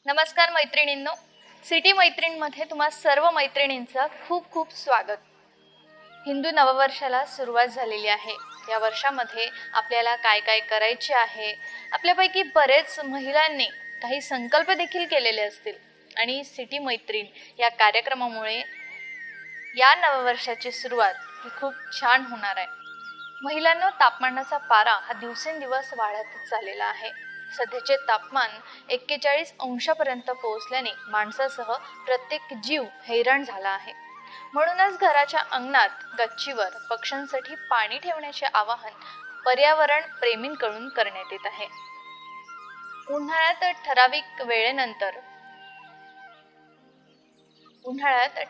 नमस्कार मैत्रिणींनो, सिटी मैत्रीणमध्ये तुम्हा सर्व मैत्रिणींचं खूप खूप स्वागत. हिंदू नववर्षाला सुरुवात झालेली आहे. या वर्षामध्ये आपल्याला काय काय करायचे आहे, आपल्यापैकी बरेच महिलांनी काही संकल्प देखील केलेले असतील आणि सिटी मैत्रीण या कार्यक्रमामुळे या नववर्षाची सुरुवात ही खूप छान होणार आहे. महिलांनो, तापमानाचा पारा हा दिवसेंदिवस वाढतच चाललेला आहे. सध्याचे तापमान 41 अंशापर्यंत पोहोचल्याने माणसासह प्रत्येक जीव हैराण झाला आहे. म्हणूनच घराच्या अंगणात गच्चीवर पक्ष्यांसाठी पाणी ठेवण्याचे आवाहन पर्यावरण प्रेमींकडून करण्यात येत आहे. उन्हाळ्यात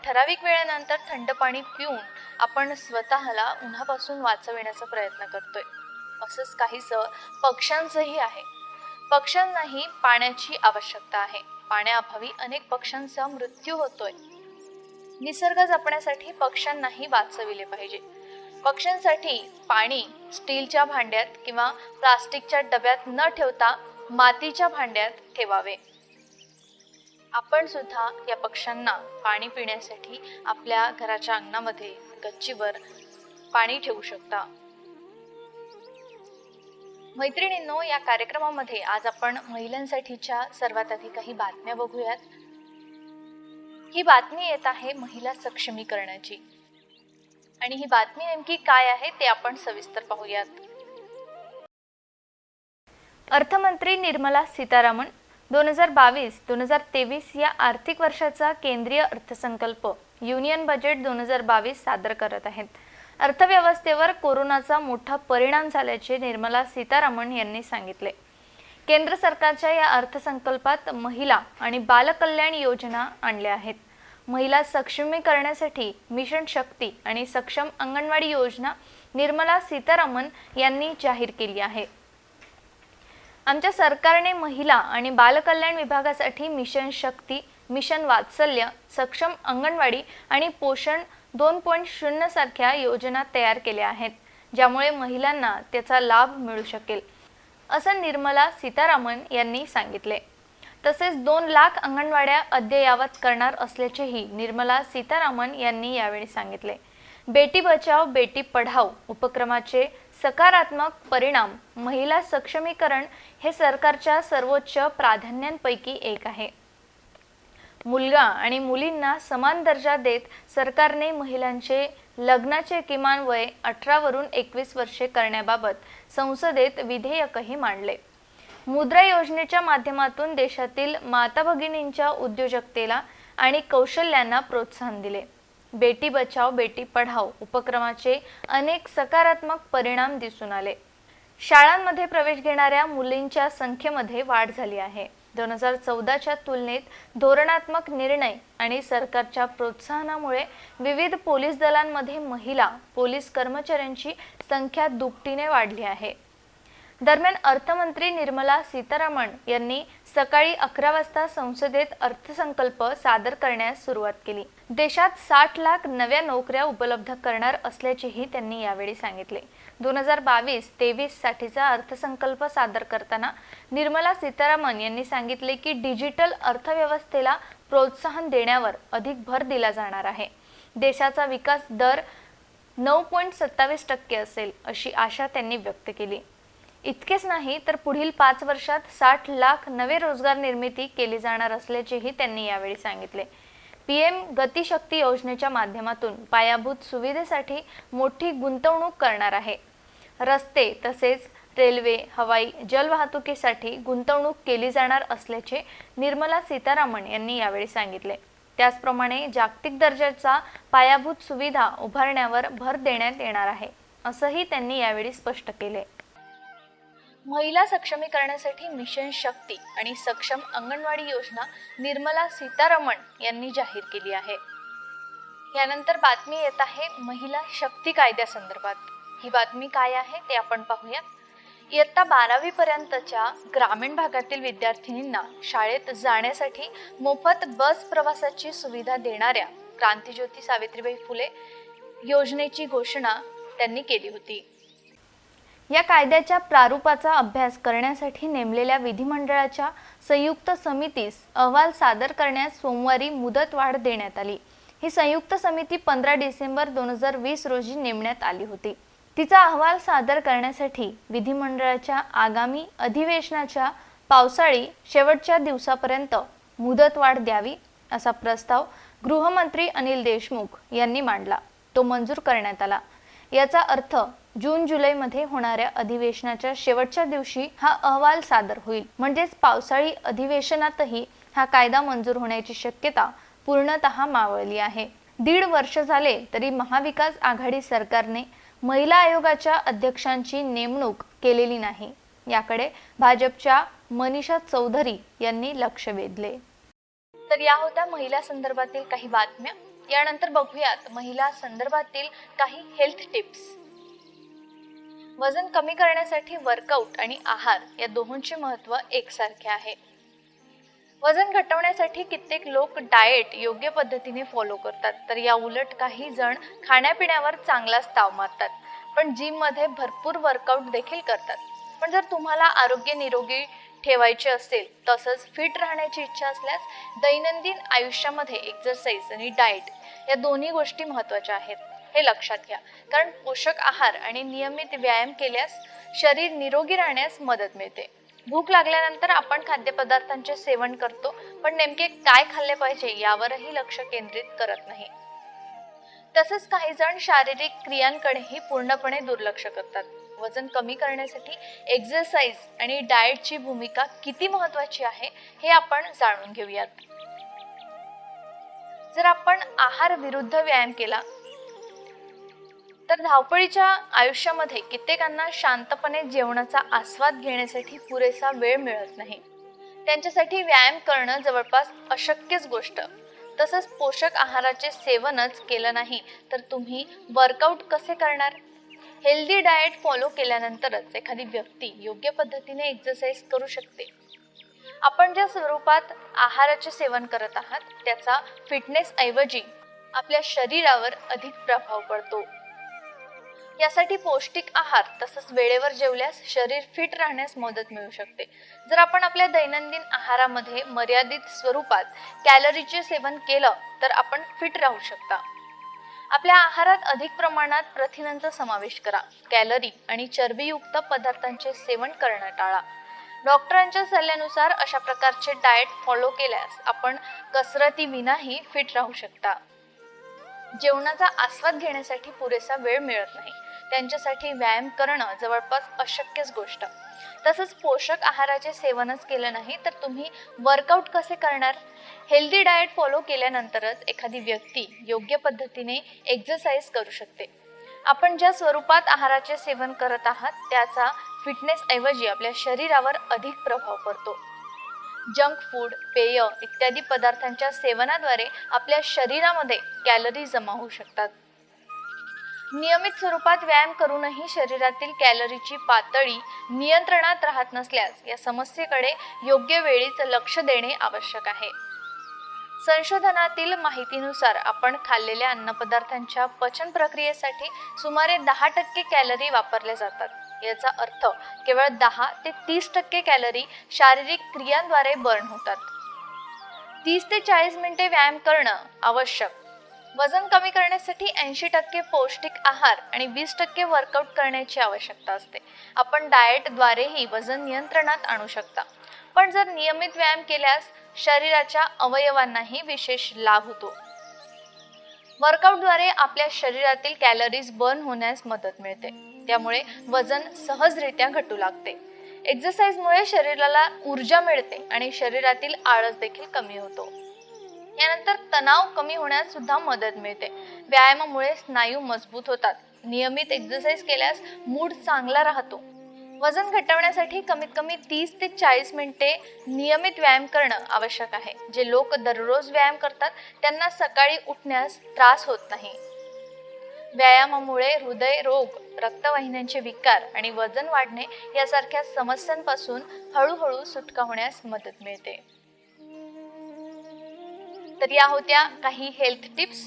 ठराविक वेळेनंतर थंड पाणी पिऊन आपण स्वतःला उन्हापासून वाचविण्याचा प्रयत्न करतोय. असंच काहीसं पक्ष्यांचंही आहे. पक्ष्यांनाही पाण्याची आवश्यकता आहे. पाण्याअभावी अनेक पक्ष्यांचा मृत्यू होतोय. निसर्ग जपण्यासाठी पक्ष्यांनाही वाचविले पाहिजे. पक्ष्यांसाठी पाणी स्टीलच्या भांड्यात किंवा प्लास्टिकच्या डब्यात न ठेवता मातीच्या भांड्यात ठेवावे. आपण सुद्धा या पक्ष्यांना पाणी पिण्यासाठी आपल्या घराच्या अंगणामध्ये गच्चीवर पाणी ठेवू शकता. मैत्रिणींनो, या कार्यक्रमामध्ये आज आपण महिलांसाठीच्या सर्वात आधी काही बातम्या बघूयात. ही बातमी येत आहे महिला सक्षमीकरणाची आणि ही बातमी नेमकी काय आहे ते आपण सविस्तर पाहूयात. अर्थमंत्री निर्मला सीतारामन 2022-2023 या आर्थिक वर्षाचा केंद्रीय अर्थसंकल्प युनियन बजेट 2022 सादर करत आहेत. अर्थव्यवस्थेवर कोरोनाचा मोठा परिणाम झाल्याचे निर्मला सीतारामन यांनी सांगितले. केंद्र सरकारच्या या अर्थसंकल्पात महिला आणि बालकल्याण योजना आणल्या आहेत. महिला सक्षमीकरणासाठी मिशन शक्ती आणि सक्षम अंगणवाडी योजना निर्मला सीतारामन यांनी जाहीर केली आहे. आमच्या सरकारने महिला आणि बालकल्याण विभागासाठी मिशन शक्ती, मिशन वात्सल्य, सक्षम अंगणवाडी आणि पोषण 2.0 सारख्या योजना तयार केल्या आहेत, ज्यामुळे महिलांना त्याचा लाभ मिळू शकेल, असं निर्मला सीतारामन यांनी सांगितले. तसेच 2 लाख अंगणवाड्या अद्ययावत करणार असल्याचेही निर्मला सीतारामन यांनी यावेळी सांगितले. बेटी बचाओ बेटी पढाओ उपक्रमाचे सकारात्मक परिणाम महिला सक्षमीकरण हे सरकारच्या सर्वोच्च प्राधान्यांपैकी एक आहे. मुलगा आणि मुलींना समान दर्जा देत सरकारने महिलांचे लग्नाचे किमान वय 18 वरून 21 वर्षे करण्याबाबत संसदेत विधेयकही मांडले. मुद्रा योजनेच्या माध्यमातून देशातील माता भगिनींच्या उद्योजकतेला आणि कौशल्यांना प्रोत्साहन दिले. बेटी बचाओ बेटी पढाओ उपक्रमाचे अनेक सकारात्मक परिणाम दिसून आले. शाळांमध्ये प्रवेश घेणाऱ्या मुलींच्या संख्येमध्ये वाढ झाली आहे. 2014च्या तुलनेत धोरणात्मक निर्णय आणि सरकारच्या प्रोत्साहनामुळे विविध पोलीस दलांमध्ये महिला पोलीस कर्मचाऱ्यांची संख्या दुपटीने वाढली आहे. दरम्यान अर्थमंत्री निर्मला सीतारामन यांनी सकाळी 11 वाजता संसदेत अर्थसंकल्प सादर करण्यास सुरुवात केली. देशात 60 लाख नव्या नोकऱ्या उपलब्ध करणार असल्याचेही त्यांनी यावेळी सांगितले. 2022-23 साठीचा अर्थसंकल्प सादर करताना निर्मला सीतारामन यांनी सांगितले की डिजिटल अर्थव्यवस्थेला प्रोत्साहन देण्यावर अधिक भर दिला जाणार आहे. देशाचा विकास दर 9.27% असेल अशी आशा त्यांनी व्यक्त केली. इतकेच नाही तर पुढील 5 वर्षात 60 लाख नवे रोजगार निर्मिती केली जाणार असल्याचेही त्यांनी यावेळी सांगितले. PM गती शक्ती योजनेच्या माध्यमातून पायाभूत सुविधेसाठी मोठी गुंतवणूक करणार आहे. रस्ते तसेच रेल्वे, हवाई, जलवाहतुकीसाठी गुंतवणूक केली जाणार असल्याचे निर्मला सीतारामन यांनी यावेळी सांगितले. त्याचप्रमाणे जागतिक दर्जाचा पायाभूत सुविधा उभारण्यावर भर देण्यात येणार आहे, असंही त्यांनी यावेळी स्पष्ट केले. महिला सक्षमीकरणासाठी मिशन शक्ती आणि सक्षम अंगणवाडी योजना निर्मला सीतारामन यांनी जाहीर केली आहे. यानंतर बातमी येत आहे महिला शक्ती कायद्यासंदर्भात. ही बातमी काय आहे ते आपण पाहूयात. इयत्ता 12वी पर्यंतच्या ग्रामीण भागातील विद्यार्थिनींना शाळेत जाण्यासाठी मोफत बस प्रवासाची सुविधा देणाऱ्या क्रांतिज्योती सावित्रीबाई फुले योजनेची घोषणा त्यांनी केली होती. या कायद्याच्या प्रारूपाचा अभ्यास करण्यासाठी नेमलेल्या विधिमंडळाच्या संयुक्त समितीस अहवाल सादर करण्यास सोमवारी मुदतवाढ देण्यात आली। ही संयुक्त समिती 15 डिसेंबर 2020 रोजी नेमण्यात आली होती। तिचा अहवाल सादर करण्यासाठी विधिमंडळाच्या आगामी अधिवेशनाच्या पावसाळी शेवटच्या दिवसापर्यंत मुदतवाढ द्यावी असा प्रस्ताव गृहमंत्री अनिल देशमुख यांनी मांडला। तो मंजूर करण्यात आला। याचा अर्थ जून-जुलैमध्ये होणाऱ्या अधिवेशनाच्या शेवटच्या दिवशी हा अहवाल सादर होईल। म्हणजेच पावसाळी अधिवेशनातही हा कायदा मंजूर होण्याची शक्यता पूर्णतः मावळली आहे। 1.5 वर्ष झाले तरी महाविकास आघाडी सरकारने महिला आयोगाच्या अध्यक्षांची नेमणूक केलेली नाही। याकडे भाजपच्या मनीषा चौधरी यांनी लक्ष वेधले। तर या होत्या महिला संदर्भातील काही बातम्या। यानंतर बघूयात महिला संदर्भातील काही हेल्थ टिप्स। वजन कमी करण्यासाठी वर्कआउट आणि आहार या दोहोंचे महत्त्व एकसारखे आहे। वजन घटवण्यासाठी कित्येक लोक डाएट योग्य पद्धतीने फॉलो करतात, तर या उलट काही जण खाण्यापिण्यावर चांगलाच ताव मारतात, पण जिम मध्ये भरपूर वर्कआउट देखील करतात। पण जर तुम्हाला आरोग्य निरोगी ठेवायचे असेल, तसंच फिट राहण्याची इच्छा असल्यास दैनंदिन आयुष्यामध्ये एक्सरसाइज आणि डाएट या दोन्ही गोष्टी महत्त्वाच्या आहेत, हे लक्षात घ्या। कारण पोषक आहार आणि नियमित व्यायाम केल्यास शरीर निरोगी राहण्यास मदत मिळते। भूक लागल्यानंतर आपण खाद्यपदार्थांचे सेवन करतो, पण नेमके काय खाल्ले पाहिजे यावरही लक्ष केंद्रित करत नाही। तसंच काही जण शारीरिक क्रियांकडेही पूर्णपणे दुर्लक्ष करतात। वजन कमी करण्यासाठी एक्सरसाइज आणि डाएटची भूमिका किती महत्त्वाची आहे हे आपण जाणून घेऊयात। जर आपण आहार विरुद्ध व्यायाम केला तर धावपळीच्या आयुष्यामध्ये कित्येकांना शांतपणे जेवणाचा आस्वाद घेण्यासाठी पुरेसा वेळ मिळत नाही। त्यांच्यासाठी व्यायाम करणं जवळपास अशक्यच गोष्ट। तसंच पोषक आहाराचे सेवनच केलं नाही तर तुम्ही वर्कआउट कसे करणार? हेल्दी डाएट फॉलो केल्यानंतरच एखादी व्यक्ती योग्य पद्धतीने एक्सरसाइज करू शकते। आपण ज्या स्वरूपात आहाराचे सेवन करत आहात त्याचा फिटनेस ऐवजी आपल्या शरीरावर अधिक प्रभाव पडतो। यासाठी पौष्टिक आहार तसंच वेळेवर जेवल्यास शरीर फिट राहण्यास मदत मिळू शकते। जर आपण आपल्या दैनंदिन आहारामध्ये मर्यादित स्वरूपात कॅलरीचे सेवन केलं तर आपण फिट राहू शकता। आपल्या आहारात अधिक प्रमाणात प्रथिनांचा समावेश करा। कॅलरी आणि चरबीयुक्त पदार्थांचे सेवन करणं टाळा। डॉक्टरांच्या सल्ल्यानुसार अशा प्रकारचे डाएट फॉलो केल्यास आपण कसरतीविनाही फिट राहू शकता। जेवणाचा आस्वाद घेण्यासाठी पुरेसा वेळ मिळत नाही, त्यांच्यासाठी व्यायाम करणं जवळपास अशक्यच गोष्ट। तसंच पोषक आहाराचे सेवनच केलं नाही तर तुम्ही वर्कआउट कसे करणार? हेल्दी डाएट फॉलो केल्यानंतरच एखादी व्यक्ती योग्य पद्धतीने एक्सरसाइज करू शकते। आपण ज्या स्वरूपात आहाराचे सेवन करत आहात त्याचा फिटनेस ऐवजी आपल्या शरीरावर अधिक प्रभाव पडतो। जंक फूड, पेय इत्यादी पदार्थांच्या सेवनाद्वारे आपल्या शरीरामध्ये कॅलरी जमा होऊ शकतात। नियमित स्वरूपात व्यायाम करूनही शरीरातील कॅलरीची पातळी नियंत्रणात राहत नसल्यास या समस्येकडे योग्य वेळीच लक्ष देणे आवश्यक आहे। संशोधनातील माहितीनुसार आपण खाल्लेल्या अन्नपदार्थांच्या पचन प्रक्रियेसाठी सुमारे 10% कॅलरी वापरल्या जातात। याचा अर्थ केवळ 10 ते 30% कॅलरी शारीरिक क्रियांद्वारे बर्न होतात। 30 ते 40 मिनिटे व्यायाम करणं आवश्यक। वजन कमी करण्यासाठी 80% पौष्टिक आहार आणि 20% वर्कआउट करण्याची आवश्यकता असते। आपण डाएटद्वारेही वजन नियंत्रणात आणू शकता, पण जर नियमित व्यायाम केल्यास शरीराच्या अवयवांनाही विशेष लाभ होतो। वर्कआउटद्वारे आपल्या शरीरातील कॅलरीज बर्न होण्यास मदत मिळते, त्यामुळे वजन सहजरित्या घटू लागते। एक्सरसाइजमुळे शरीराला ऊर्जा मिळते आणि शरीरातील आळस देखील कमी होतो। यानंतर तणाव कमी होण्यास सुद्धा मदत मिळते। व्यायामामुळे स्नायू मजबूत होतात। नियमित एक्सरसाइज केल्यास मूड चांगला राहतो। वजन घटवण्यासाठी कमीत कमी 30 ते 40 मिनिटे नियमित व्यायाम करणं आवश्यक आहे। जे लोक दररोज व्यायाम करतात त्यांना सकाळी उठण्यास त्रास होत नाही। व्यायामामुळे हृदय रोग, रक्तवाहिन्यांचे विकार आणि वजन वाढणे यासारख्या समस्यांपासून हळूहळू सुटका होण्यास मदत मिळते। तर या होत्या काही हेल्थ टिप्स।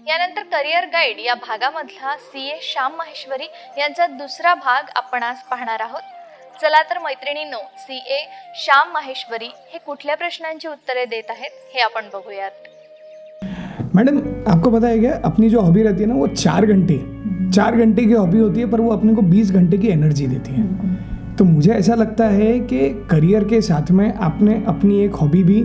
यानंतर करिअर गाईड या भागामधला CA श्याम माहेश्वरी यांचा दुसरा भाग आपण आज पाहणार आहोत. चला तर मैत्रिणींनो, CA श्याम माहेश्वरी हे कुठल्या प्रश्नांची उत्तरे देत आहेत हे आपण बघूयात. मैडम, आपको पता है क्या, अपनी जो हॉबी रहती है ना वो 4 घंटे की हॉबी होती है, पर वो अपने को 20 घंटे की एनर्जी देती है. तो मुझे ऐसा लगता है कि करियर के साथ में आपने अपनी एक हॉबी भी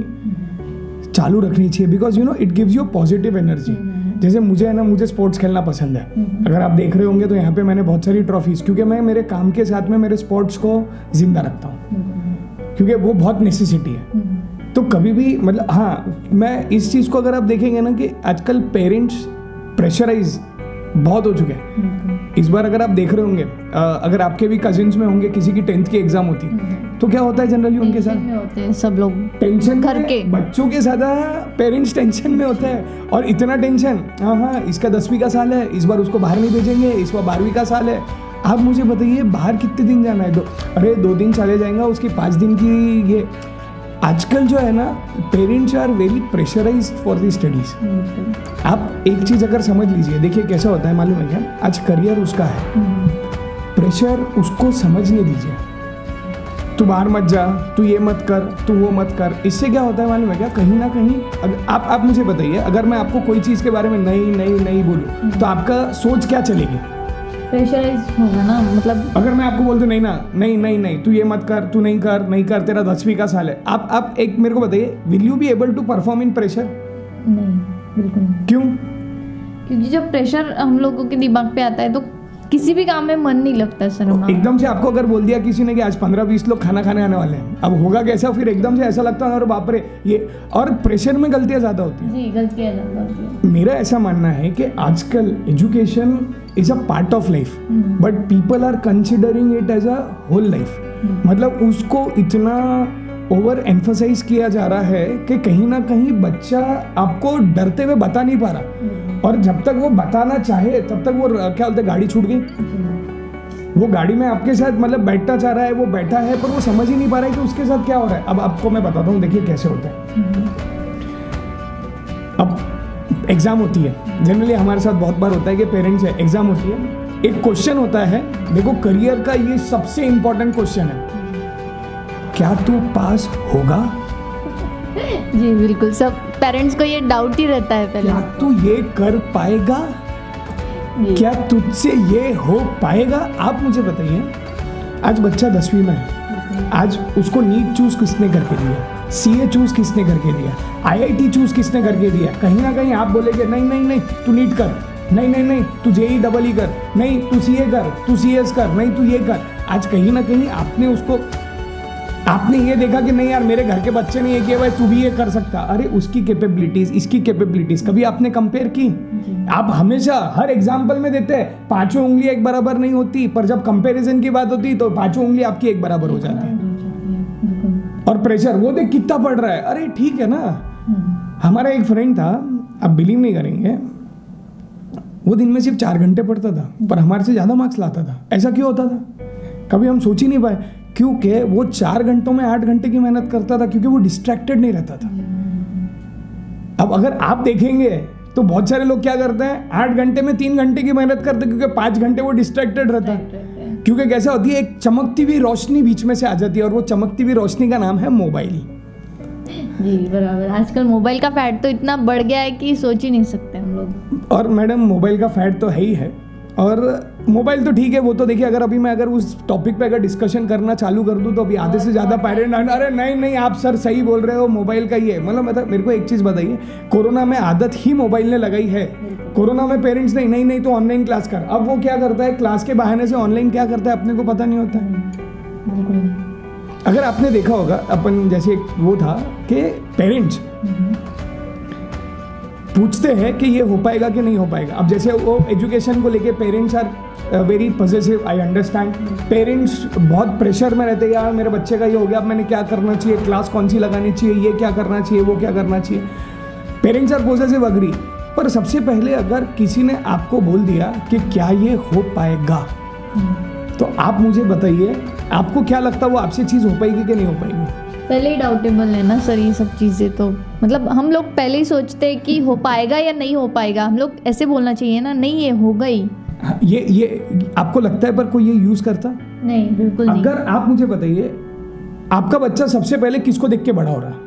चालू रखनी चाहिए, because you know it gives you positive energy. जैसे मुझे है ना, मुझे स्पोर्ट्स खेलना पसंद है. अगर आप देख रहे होंगे तो यहाँ पे मैंने बहुत सारी ट्रॉफीज, क्योंकि मैं मेरे काम के साथ में मेरे स्पोर्ट्स को जिंदा रखता हूँ, क्योंकि वो बहुत नेसेसिटी है. तो कभी भी मतलब हाँ, मैं इस चीज़ को अगर आप देखेंगे ना कि आजकल पेरेंट्स प्रेशराइज बहुत हो चुके हैं. इस बार अगर आप देख रहे होंगे, अगर आपके भी कजिन्स में होंगे, किसी की 10th की एग्जाम होती तो क्या होता है जनरली उनके साथ में होते हैं सब लोग टेंशन. घर के बच्चों के ज़्यादा पेरेंट्स टेंशन में होते हैं, और इतना टेंशन, हाँ इसका 10वीं का साल है, इस बार उसको बाहर नहीं भेजेंगे, इस बार 12वीं का साल है. आप मुझे बताइए बाहर कितने दिन जाना है? अरे 2 दिन चले जाएगा, उसकी 5 दिन की ये. आजकल जो है ना, parents are very pressurised for the studies. आप एक चीज़ अगर समझ लीजिए, देखिए कैसा होता है मालूम है क्या, आज करियर उसका है, प्रेशर उसको समझने दीजिए. तू बाहर मत जा, तू ये मत कर, तू वो मत कर. इससे क्या होता है मालूम है क्या, कहीं ना कहीं आप मुझे बताइए, अगर मैं आपको कोई चीज़ के बारे में नहीं बोलूँ तो आपका सोच क्या चलेगी? प्रेशराइज होगा ना. मतलब अगर मैं आपको बोलते नहीं तू ये मत कर, तू नहीं कर, तेरा 10वीं का साल है, आप एक मेरे को बताइए, will you be able to perform in pressure? नहीं, बिल्कुल नहीं. क्यों? क्योंकि जब प्रेशर हम लोगों के दिमाग पे आता है तो किसी भी काम में मन नहीं लगता सर. एकदम से आपको अगर बोल दिया किसी ने कि आज 15-20 लोग खाना खाने आने वाले हैं, अब होगा कैसा? फिर एकदम से ऐसा लगता है अरे बाप रे ये. और प्रेशर में गलतियां ज़्यादा होती हैं. जी, गलतियां ज़्यादा होती हैं. मेरा ऐसा मानना है कि आजकल education is a part of life, but people are considering it as a whole life. मतलब उसको इतना ओवर एम्फसाइज किया जा रहा है कि कहीं ना कहीं बच्चा आपको डरते हुए बता नहीं पा रहा, और जब तक वो बताना चाहे तब तक वो क्या बोलते, गाड़ी छूट गई. वो गाड़ी में आपके साथ मतलब बैठना चाह रहा है, वो बैठा है, पर वो समझ ही नहीं पा रहा है कि उसके साथ क्या हो रहा है. अब आपको मैं बताता हूँ, देखिए कैसे होता है. अब एग्जाम होती है, जनरली हमारे साथ बहुत बार होता है कि पेरेंट्स है, एग्जाम होती है, एक क्वेश्चन होता है. देखो करियर का ये सबसे इंपॉर्टेंट क्वेश्चन है, क्या तू पास होगा? जी बिल्कुल, सब पेरेंट्स को ये डाउट ही रहता है पहले. क्या तू ये कर पाएगा? क्या तुझसे ये हो पाएगा? आप मुझे बताइए, आज बच्चा 10वीं में है, आज उसको नीट चूज किसने करके दिया, CA चूज किसने करके दिया, IIT चूज किसने करके दिया? कहीं ना कहीं आप बोलेंगे नहीं तू नीट कर, नहीं तू JEE कर, नहीं तू CA कर, तू CS कर, नहीं तू ये कर. आज कहीं ना कहीं आपने ये देखा कि नहीं यार, मेरे घर के बच्चे ने ये किया, भाई तू भी ये कर सकता. अरे उसकी कैपेबिलिटीज, इसकी कैपेबिलिटीज कभी आपने कंपेयर की? आप हमेशा हर एग्जाम्पल में देते हैं 5 उंगलियां एक बराबर नहीं होती, पर जब कंपैरिजन की बात होती तो 5 उंगलियां आपकी एक बराबर हो जाती है. और प्रेशर वो देख कितना पड़ रहा है. अरे ठीक है ना. हमारा एक फ्रेंड था, आप बिलीव नहीं करेंगे, वो दिन में सिर्फ 4 घंटे पढ़ता था, पर हमारे से ज़्यादा मार्क्स लाता था. ऐसा क्यों होता था? कभी हम सोच ही नहीं पाए. क्योंकि वो 4 घंटों में 8 घंटे की मेहनत करता था, क्योंकि वो डिस्ट्रैक्टेड नहीं रहता था. अब अगर आप देखेंगे तो बहुत सारे लोग क्या करते हैं, 8 घंटे में 3 घंटे की मेहनत करते हैं, क्योंकि 5 घंटे वो डिस्ट्रैक्टेड रहता है. क्योंकि कैसा होती है, एक चमकती हुई रोशनी बीच में से आ जाती है, और वो चमकती हुई रोशनी का नाम है मोबाइल. जी बराबर. आजकल मोबाइल का फैट तो इतना बढ़ गया है कि सोच ही नहीं सकते हम लोग. और मैडम मोबाइल का फैट तो है ही है, और मोबाइल तो ठीक है, वो तो देखिए, अगर उस टॉपिक पे अगर डिस्कशन करना चालू कर दूं तो अभी आधे से ज़्यादा पेरेंट, अरे नहीं आप सर सही बोल रहे हो, मोबाइल का ही है. मतलब मेरे को एक चीज़ बताइए, कोरोना में आदत ही मोबाइल ने लगाई है. कोरोना में पेरेंट्स नहीं तो ऑनलाइन क्लास कर. अब वो क्या करता है, क्लास के बहाने से ऑनलाइन क्या करता है अपने को पता नहीं होता है. अगर आपने देखा होगा, अपन जैसे एक वो था कि पेरेंट्स पूछते हैं कि ये हो पाएगा कि नहीं हो पाएगा. अब जैसे वो एजुकेशन को लेके parents are very positive, I understand. Parents बहुत प्रेशर में रहते हैं, यार मेरे बच्चे का ये हो गया, अब मैंने क्या करना चाहिए, क्लास कौन सी लगानी चाहिए, ये क्या करना चाहिए, वो क्या करना चाहिए. Parents are positive, agree. पर सबसे पहले अगर किसी ने आपको बोल दिया कि क्या ये हो पाएगा, तो आप मुझे बताइए आपको क्या लगता है वो आपसे चीज़ हो पाएगी कि नहीं हो पाएगी? पहले ही डाउटेबल है ना सर ये सब चीज़ें, तो मतलब हम लोग पहले ही सोचते हैं कि हो पाएगा या नहीं हो पाएगा, हम लोग ऐसे बोलना चाहिए ना, नहीं ये होगा ही। हाँ, ये आपको लगता है पर कोई ये यूज करता? नहीं, बिल्कुल नहीं। अगर आप मुझे बताइए, आपका बच्चा सबसे पहले किसको देख के बड़ा हो रहा है?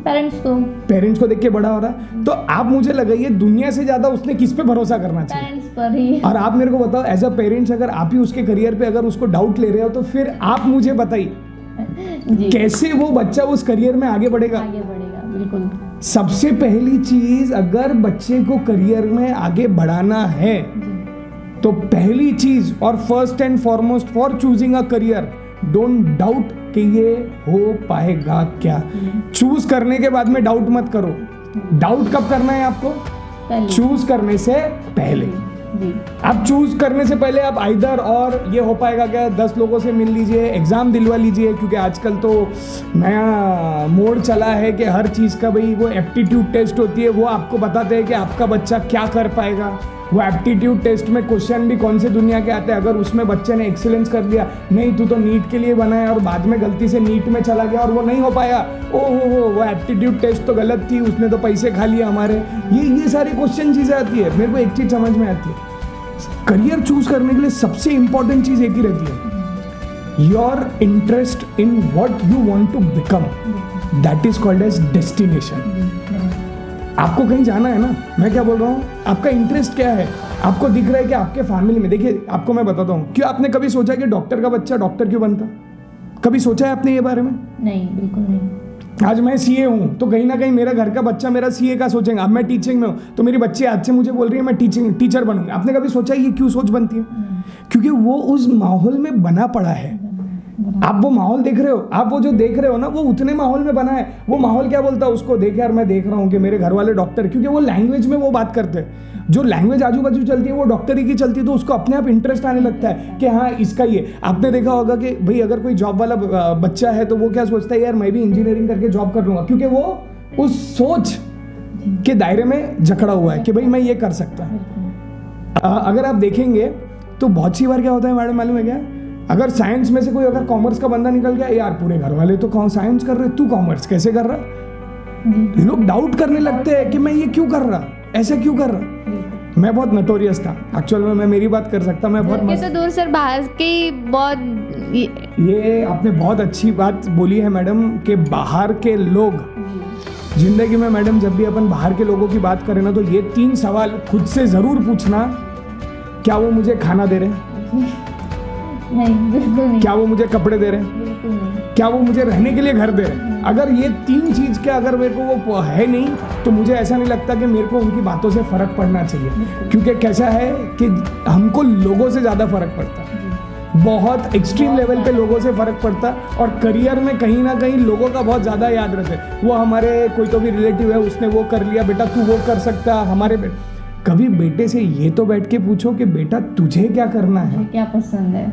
पेरेंट्स को देख के बड़ा हो रहा है। तो आप मुझे लगाइए दुनिया से ज्यादा उसने किस पे भरोसा करना चाहिए? पेरेंट्स पर ही। और आप मेरे को बताओ, एज अ पेरेंट्स अगर आप ही उसके करियर पे अगर उसको डाउट ले रहे हो, तो फिर आप मुझे बताइए जी, कैसे वो बच्चा उस करियर में आगे बढ़ेगा? आगे बढ़ेगा, बिल्कुल। सबसे पहली चीज, अगर बच्चे को करियर में आगे बढ़ाना है तो पहली चीज और first end foremost for choosing a career, don't doubt कि ये हो पाएगा क्या। चूज करने के बाद में डाउट मत करो। डाउट कब करना है आपको? पहले। चूज करने से पहले। जी, आप चूज करने से पहले आप आइदर और ये हो पाएगा क्या, 10 लोगों से मिल लीजिए, एग्जाम दिलवा लीजिए, क्योंकि आजकल तो नया मोड चला है कि हर चीज़ का भाई वो एप्टीट्यूड टेस्ट होती है, वो आपको बताते हैं कि आपका बच्चा क्या कर पाएगा। वो एप्टीट्यूड टेस्ट में क्वेश्चन भी कौन से दुनिया के आते हैं, अगर उसमें बच्चे ने एक्सीलेंस कर दिया, नहीं तू तो नीट के लिए बना है और बाद में गलती से नीट में चला गया और वो नहीं हो पाया, ओ हो वो एप्टीट्यूड टेस्ट तो गलत थी, उसने तो पैसे खा लिए हमारे। ये सारी क्वेश्चन चीज़ें आती है। मेरे को एक चीज़ समझ में आती है, करियर चूज करने के लिए सबसे इंपॉर्टेंट चीज़ एक ही रहती है, your interest in what you want to become, that is called as destination. आपको कहीं जाना है ना, मैं क्या बोल रहा हूँ, आपका इंटरेस्ट क्या है? आपको दिख रहा है कि आपके फैमिली में, देखिए आपको मैं बताता हूँ, क्या आपने कभी सोचा कि डॉक्टर का बच्चा डॉक्टर क्यों बनता? कभी सोचा है आपने ये बारे में? नहीं, बिल्कुल नहीं। आज मैं सीए हूँ तो कहीं ना कहीं मेरा घर का बच्चा मेरा सीए का सोचेंगे। अब मैं टीचिंग में हूँ तो मेरी बच्ची आज से मुझे बोल रही है मैं टीचर बनूंगी। आपने कभी सोचा ये क्यों सोच बनती है? क्योंकि वो उस माहौल में बना पड़ा है। आप वो माहौल देख रहे हो, आप वो जो देख रहे हो ना, वो उतने माहौल में बना है। वो माहौल क्या बोलता है उसको, देख यार मैं देख रहा हूँ कि मेरे घर वाले डॉक्टर, क्योंकि वो लैंग्वेज में वो बात करते हैं, जो लैंग्वेज आजू बाजू चलती है वो डॉक्टरी की चलती है, तो उसको अपने आप इंटरेस्ट आने लगता है कि हाँ इसका ये। आपने देखा होगा कि भाई अगर कोई जॉब वाला बच्चा है तो वो क्या सोचता है, यार मैं भी इंजीनियरिंग करके जॉब कर लूंगा, क्योंकि वो उस सोच के दायरे में जकड़ा हुआ है कि भाई मैं ये कर सकता हूँ। अगर आप देखेंगे तो बहुत सी बार क्या होता है मैडम, मालूम है क्या, अगर साइंस में से कोई अगर कॉमर्स का बंदा निकल गया, यार पूरे घर वाले तो कौन साइंस कर रहे, तू कॉमर्स कैसे कर रहा? लोग डाउट करने लगते हैं कि मैं ये क्यों कर रहा, ऐसा क्यों कर रहा। मैं बहुत नोटोरियस था एक्चुअल में, मैं मेरी बात कर सकता, मैं बहुत मस्त। तो दूर सर बाहर की बहुत ये आपने बहुत अच्छी बात बोली है मैडम कि बाहर के लोग जिंदगी में, मैडम जब भी अपन बाहर के लोगों की बात करें ना, तो ये 3 सवाल खुद से जरूर पूछना, क्या वो मुझे खाना दे रहे हैं? नहीं, बिल्कुल नहीं। क्या वो मुझे कपड़े दे रहे हैं? बिल्कुल नहीं। क्या वो मुझे रहने के लिए घर दे रहे हैं? अगर ये 3 चीज के अगर मेरे को वो है नहीं, तो मुझे ऐसा नहीं लगता कि मेरे को उनकी बातों से फर्क पड़ना चाहिए, क्योंकि कैसा है कि हमको लोगों से ज्यादा फर्क पड़ता है, बहुत एक्सट्रीम लेवल पे लोगों से फर्क पड़ता है। और करियर में कहीं ना कहीं लोगों का बहुत ज्यादा याद रहता है। वो हमारे कोई तो भी रिलेटिव है, उसने वो कर लिया, बेटा तू वो कर सकता, हमारे कभी बेटे से ये तो बैठ के पूछो कि बेटा तुझे क्या करना है, क्या पसंद है।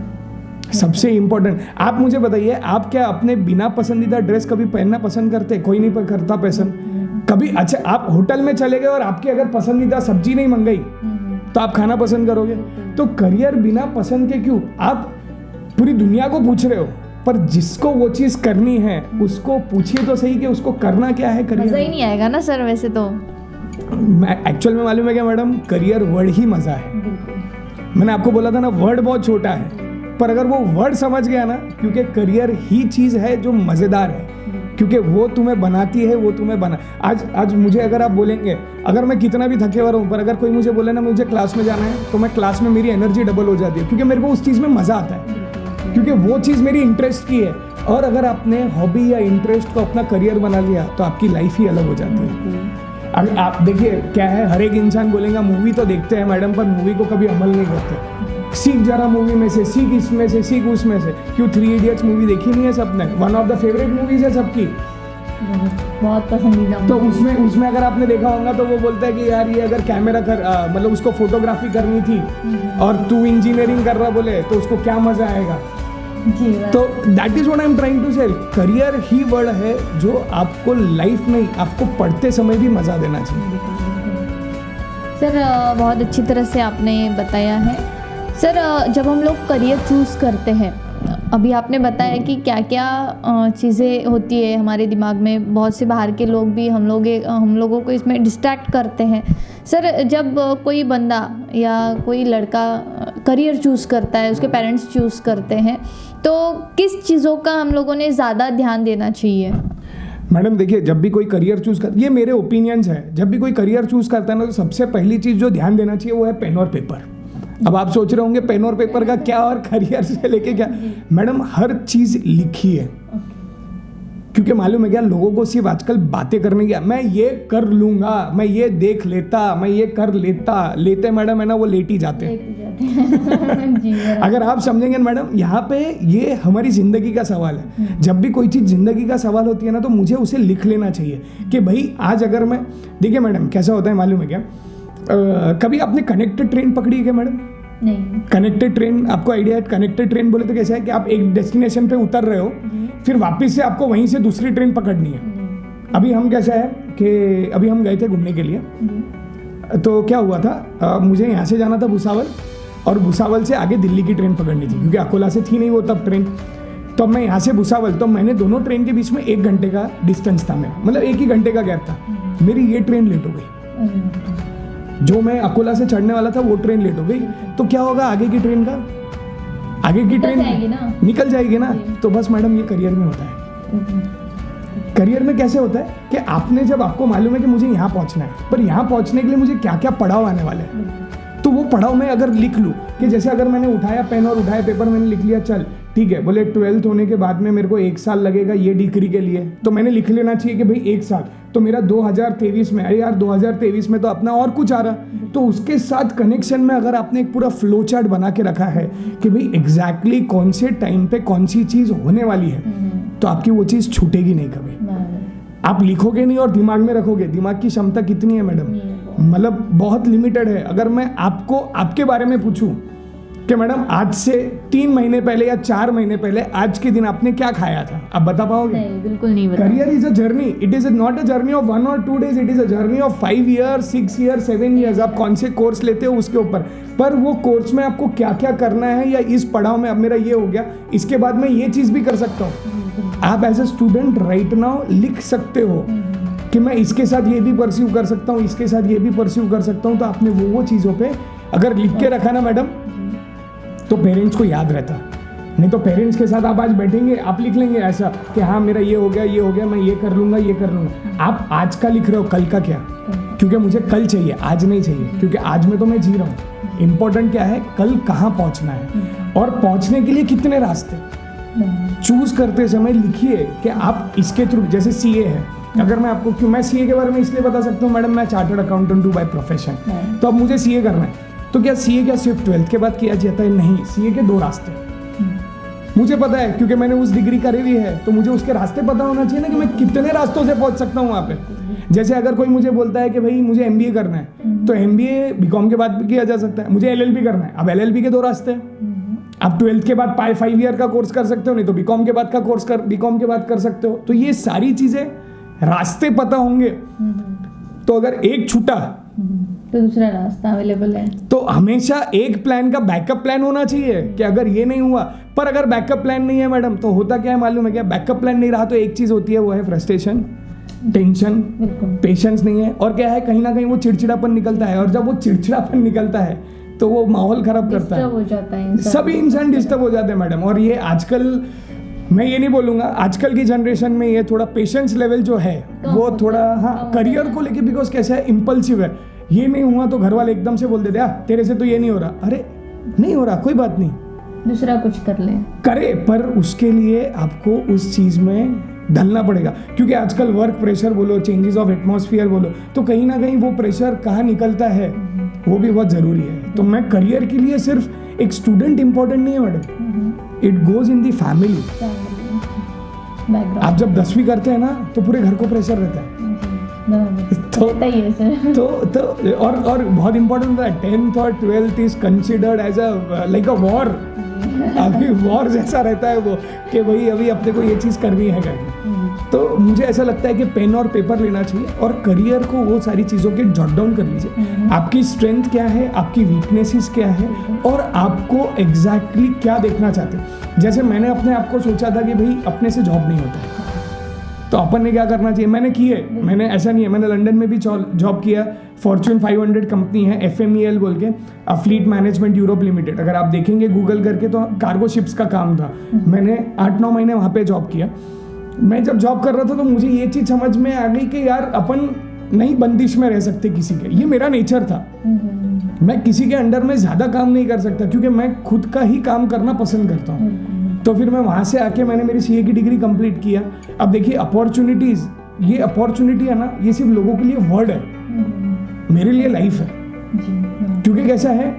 सबसे इंपॉर्टेंट। आप मुझे बताइए, आप क्या अपने बिना पसंदीदा ड्रेस कभी पहनना पसंद करते? कोई नहीं करता पसंद कभी। अच्छा, आप होटल में चले गए और आपकी अगर पसंदीदा सब्जी नहीं मंगाई तो आप खाना पसंद करोगे? तो करियर बिना पसंद के क्यों? आप पूरी दुनिया को पूछ रहे हो, पर जिसको वो चीज करनी है उसको पूछिए तो सही कि उसको करना क्या है। करियर मजा ही नहीं आएगा ना सर वैसे तो। एक्चुअल में मालूम है क्या मैडम, करियर वर्ड ही मजा है। मैंने आपको बोला था ना, वर्ड बहुत छोटा है, पर अगर वो वर्ड समझ गया ना, क्योंकि करियर ही चीज़ है जो मज़ेदार है, क्योंकि वो तुम्हें बनाती है, वो तुम्हें बना। आज मुझे अगर आप बोलेंगे, अगर मैं कितना भी थके हुआ हूँ, पर अगर कोई मुझे बोले ना मुझे क्लास में जाना है, तो मैं क्लास में मेरी एनर्जी डबल हो जाती है, क्योंकि मेरे को उस चीज़ में मज़ा आता है, क्योंकि वो चीज़ मेरी इंटरेस्ट की है। और अगर आपने हॉबी या इंटरेस्ट को अपना करियर बना लिया तो आपकी लाइफ ही अलग हो जाती है। अगर आप देखिए क्या है, हर एक इंसान बोलेगा मूवी तो देखते हैं मैडम, पर मूवी को कभी अमल नहीं करते। सीख जरा मूवी में से, सीख इसमें से, सीख उसमें से। क्यों 3 इडियट्स मूवी देखी नहीं है सबने? One of the favourite movies है सबकी, बहुत पसंदीदा। तो उसमें अगर आपने देखा होगा तो वो बोलता है कि यार ये अगर कैमरा मतलब उसको फोटोग्राफी करनी थी और तू इंजीनियरिंग कर रहा बोले तो उसको क्या मजा आएगा। तो that is what I am trying to say, career ही वर्ड है जो आपको लाइफ में, आपको पढ़ते समय भी मजा देना चाहिए। सर बहुत अच्छी तरह से आपने बताया है। सर जब हम लोग करियर चूज़ करते हैं अभी आपने बताया कि क्या क्या चीज़ें होती है हमारे दिमाग में, बहुत से बाहर के लोग भी हम लोगों को इसमें डिस्ट्रैक्ट करते हैं। सर, जब कोई बंदा या कोई लड़का करियर चूज़ करता है, उसके पेरेंट्स चूज़ करते हैं, तो किस चीज़ों का हम लोगों ने ज़्यादा ध्यान देना चाहिए? मैडम देखिए, जब भी कोई करियर चूज़ कर, ये मेरे ओपिनियंस है, जब भी कोई करियर चूज़ करता है ना, तो सबसे पहली चीज़ जो ध्यान देना चाहिए वो है पेन और पेपर। अब आप सोच रहे होंगे पेन और पेपर का क्या और करियर से लेके क्या। मैडम हर चीज़ लिखी है, क्योंकि मालूम है क्या, लोगों को सिर्फ आजकल बातें करने की, मैं ये कर लूँगा, मैं ये देख लेता, मैं ये कर लेते मैडम है ना, वो लेट ही जाते हैं। अगर आप समझेंगे मैडम, यहाँ पे ये हमारी ज़िंदगी का सवाल है। जब भी कोई चीज़ ज़िंदगी का सवाल होती है ना, तो मुझे उसे लिख लेना चाहिए कि भाई आज अगर मैं, देखिए मैडम कैसा होता है मालूम है क्या, कभी आपने कनेक्टेड ट्रेन पकड़ी है क्या मैडम? नहीं। कनेक्टेड ट्रेन, आपको आइडिया है? कनेक्टेड ट्रेन बोले तो कैसा है कि आप एक डेस्टिनेशन पे उतर रहे हो, फिर वापस से आपको वहीं से दूसरी ट्रेन पकड़नी है। अभी हम कैसा है कि अभी हम गए थे घूमने के लिए, तो क्या हुआ था, मुझे यहाँ से जाना था भुसावल, और भुसावल से आगे दिल्ली की ट्रेन पकड़नी थी, क्योंकि अकोला से थी नहीं वो तब ट्रेन। तो अब मैं यहाँ से भुसावल, तो मैंने दोनों ट्रेन के बीच में 1 घंटे का डिस्टेंस था मेरा, मतलब 1 ही घंटे का गैप था। मेरी ये ट्रेन लेट हो गई, जो मैं अकोला से चढ़ने वाला था वो ट्रेन लेट हो गई। तो क्या होगा आगे की ट्रेन का? आगे की ट्रेन निकल जाएगी ना। तो बस मैडम ये करियर में होता है। करियर में कैसे होता है कि आपने, जब आपको मालूम है कि मुझे यहाँ पहुँचना है, पर यहाँ पहुँचने के लिए मुझे क्या क्या पड़ाव आने वाले हैं, तो वो पढ़ाओ मैं अगर लिख लूँ कि जैसे अगर मैंने उठाया पेन और उठाया पेपर, मैंने लिख लिया चल ठीक है, बोले 12th होने के बाद में मेरे को 1 साल लगेगा ये डिग्री के लिए, तो मैंने लिख लेना चाहिए कि भाई 1 साल, तो मेरा 2023 में, अरे यार 2023 में तो अपना और कुछ आ रहा, तो उसके साथ कनेक्शन में अगर आपने एक पूरा फ्लो चार्ट बना के रखा है कि भाई एग्जैक्टली कौन से टाइम पे कौन सी चीज़ होने वाली है, तो आपकी वो चीज़ छूटेगी नहीं कभी। आप लिखोगे नहीं और दिमाग में रखोगे। दिमाग की क्षमता कितनी है मैडम? मतलब बहुत लिमिटेड है। अगर मैं आपको आपके बारे में पूछूं कि मैडम आज से 3 महीने पहले या 4 महीने पहले आज के दिन आपने क्या खाया था, आप बता पाओगे? नहीं, बिल्कुल नहीं बता। Career is a journey, it is not a journey of 1 or 2 days, it is a journey of 5 years, 6 years, 7 years। आप कौन से कोर्स लेते हो उसके ऊपर, पर वो कोर्स में आपको क्या क्या करना है, या इस पड़ाव में अब मेरा ये हो गया, इसके बाद मैं ये चीज़ भी कर सकता हूँ। आप as a student right now लिख सकते हो कि मैं इसके साथ ये भी परस्यू कर सकता हूँ, इसके साथ ये भी परस्यू कर सकता हूँ। तो आपने वो चीज़ों पे अगर लिख के रखा ना मैडम, तो पेरेंट्स को याद रहता। नहीं तो पेरेंट्स के साथ आप आज बैठेंगे, आप लिख लेंगे ऐसा कि हाँ मेरा ये हो गया, मैं ये कर लूँगा, ये कर लूँगा। आप आज का लिख रहे हो, कल का क्या? क्योंकि मुझे कल चाहिए, आज नहीं चाहिए, क्योंकि आज में तो मैं जी रहा हूँ। इम्पोर्टेंट क्या है, कल कहाँ पहुँचना है और पहुँचने के लिए कितने रास्ते। चूज करते समय लिखिए कि आप इसके थ्रू, जैसे सीए है, अगर मैं आपको, क्यों मैं सीए के बारे में इसलिए बता सकता हूँ मैडम, मैं चार्टर्ड अकाउंटेंट हूँ बाय प्रोफेशन, तो अब मुझे सीए करना है, तो क्या सीए क्या सिर्फ 12th के बाद किया जाता है? नहीं, सीए के 2 रास्ते मुझे पता है, क्योंकि मैंने उस डिग्री करी हुई है, तो मुझे उसके रास्ते पता होना चाहिए ना कि मैं कितने रास्तों से पहुंच सकता हूँ वहाँ पे। जैसे अगर कोई मुझे बोलता है कि भाई मुझे एमबीए करना है, तो एमबीए बीकॉम के बाद भी किया जा सकता है। मुझे एलएलबी करना है, अब एलएलबी के 2 रास्ते हैं। आप 12th के बाद 5 year का कोर्स कर सकते हो, नहीं तो बीकॉम के बाद का कोर्स बीकॉम के बाद कर सकते हो। तो ये सारी चीजें, रास्ते पता होंगे, तो अगर एक छूटा तो दूसरा रास्ता अवेलेबल है। तो हमेशा एक प्लान का बैकअप प्लान होना चाहिए कि अगर ये नहीं हुआ, पर अगर बैकअप प्लान नहीं है मैडम, तो होता क्या है मालूम है क्या? बैकअप प्लान नहीं रहा तो एक चीज होती है, वो है फ्रस्ट्रेशन, टेंशन, पेशेंस नहीं है, और क्या है, कहीं ना कहीं वो चिड़चिड़ापन निकलता है। और जब वो चिड़चिड़ापन निकलता है तो वो माहौल खराब करता हो जाता है, सभी इंसान डिस्टर्ब हो जाते हैं मैडम। और ये आजकल, मैं ये नहीं बोलूँगा, आजकल की जनरेशन में ये थोड़ा पेशेंस लेवल जो है वो थोड़ा, हाँ, करियर को लेके, बिकॉज कैसा है, इम्पल्सिव है। ये नहीं हुआ तो घर वाले एकदम से बोल देते हैं तेरे से तो ये नहीं हो रहा। अरे नहीं हो रहा, कोई बात नहीं, दूसरा कुछ कर ले, करे, पर उसके लिए आपको उस चीज़ में ढलना पड़ेगा। क्योंकि आजकल वर्क प्रेशर बोलो, चेंजेस ऑफ एटमॉस्फेयर बोलो, तो कहीं ना कहीं वो प्रेशर कहाँ निकलता है, वो भी बहुत ज़रूरी है। तो मैं करियर के लिए सिर्फ एक स्टूडेंट इंपॉर्टेंट नहीं है madam, it goes in the family. आप जब 10वीं करते हैं ना, तो पूरे घर को प्रेशर रहता है। तो और बहुत इंपॉर्टेंट होता है, 10th और 12th is considered as a like a war. अभी वॉर जैसा रहता है वो कि भाई अभी अपने को ये चीज़ करनी है करके। तो मुझे ऐसा लगता है कि पेन और पेपर लेना चाहिए और करियर को वो सारी चीज़ों के जॉट डाउन कर लीजिए। आपकी स्ट्रेंथ क्या है, आपकी वीकनेसेस क्या है और आपको एग्जैक्टली क्या देखना चाहते हैं। जैसे मैंने अपने आप को सोचा था कि भाई अपने से जॉब नहीं होता है, तो अपन ने क्या करना चाहिए, मैंने की है। मैंने ऐसा नहीं है, मैंने लंदन में भी जॉब किया। फॉर्च्यून 500 कंपनी है FMEL बोल के, फ्लीट मैनेजमेंट यूरोप लिमिटेड। अगर आप देखेंगे गूगल करके तो कार्गो शिप्स का काम था। मैंने 8-9 महीने वहाँ पे जॉब किया। मैं जब जॉब कर रहा था तो मुझे ये चीज़ समझ में आ गई कि यार अपन नहीं बंदिश में रह सकते किसी के। ये मेरा नेचर था। मैं किसी के अंडर में ज़्यादा काम नहीं कर सकता क्योंकि मैं खुद का ही काम करना पसंद करता हूँ। तो फिर मैं वहाँ से आके मैंने मेरी CA की डिग्री कंप्लीट किया। अब देखिए अपॉर्चुनिटीज़, ये अपॉर्चुनिटी है ना, ये सिर्फ लोगों के लिए वर्ड है, मेरे लिए लाइफ है। क्योंकि कैसा है,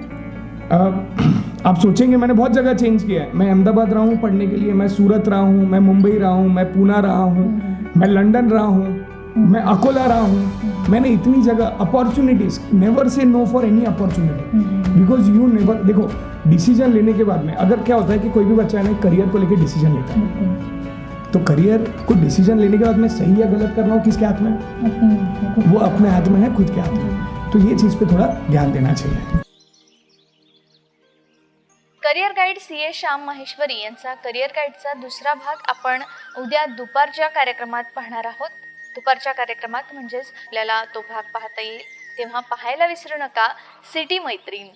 आप सोचेंगे मैंने बहुत जगह चेंज किया है। मैं अहमदाबाद रहा हूँ पढ़ने के लिए, मैं सूरत रहा हूँ, मैं मुंबई रहा हूँ, मैं पूना रहा हूँ, मैं लंदन रहा हूँ, मैं अकोला रहा हूँ। मैंने इतनी जगह opportunities, never say no for any opportunity because you never. देखो डिसीजन लेने के बाद में अगर क्या होता है कि कोई भी बच्चा है ना करियर को लेकर डिसीजन लेता है, तो करियर को डिसीजन लेने के बाद में सही या गलत करना हो किसके हाथ में, वो अपने हाथ में है, खुद के हाथ में। तो ये चीज़ पे थोड़ा ध्यान देना चाहिए। Career guide CA Shyam Maheshwari यांचा करिअर गाईडचा दुसरा भाग आपण उद्या दुपारच्या कार्यक्रमात पाहणार आहोत. दुपारच्या कार्यक्रमात म्हणजेच आपल्याला तो भाग पाहता येईल, तेव्हा पाहायला विसरू नका सिटी मैत्रीण.